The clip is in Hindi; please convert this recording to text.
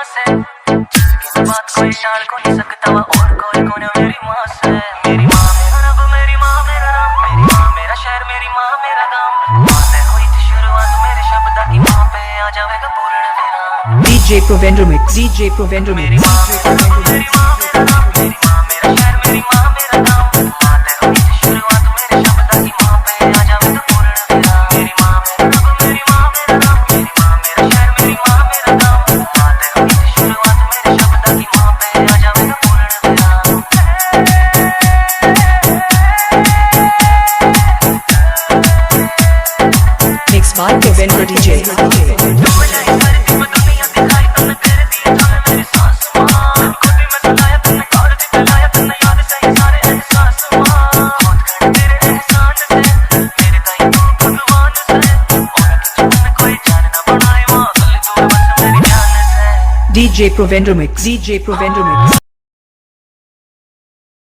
माँ से, जिसकी बात कोई टाल को नहीं सकता वह और कोई कौन है मेरी माँ से। मेरी माँ मेरा रब, मेरी माँ मेरा राम, मेरी माँ मेरा शहर, मेरी माँ मेरा गाँव। माँ से हुई थी शुरुआत मेरे शब्द की, माँ पे आ जाएगा पूर्ण विराम। DJ Provender Mix, DJ Provender Mix, मेरी माँ मेरा रब, मेरी माँ मेरा राम, मेरी माँ मेरा शहर, मेरी माँ मेरा गाँव। माँ से हुई थी शुरुआत मेरे शब्द की, माँ पे आ जाएगा पूर्ण विराम। मेरी माँ मेरा रब, मेरी माँ मेरा राम, मेरी माँ मेरा शहर, मेरी माँ मेरा गाँव। माँ से हुई थी शुरुआत मेरे शब्द की, माँ पे आ जाएगा पूर्ण विराम। Mixed by Provender DJ. DJ Provender Mix, DJ Provender Mix.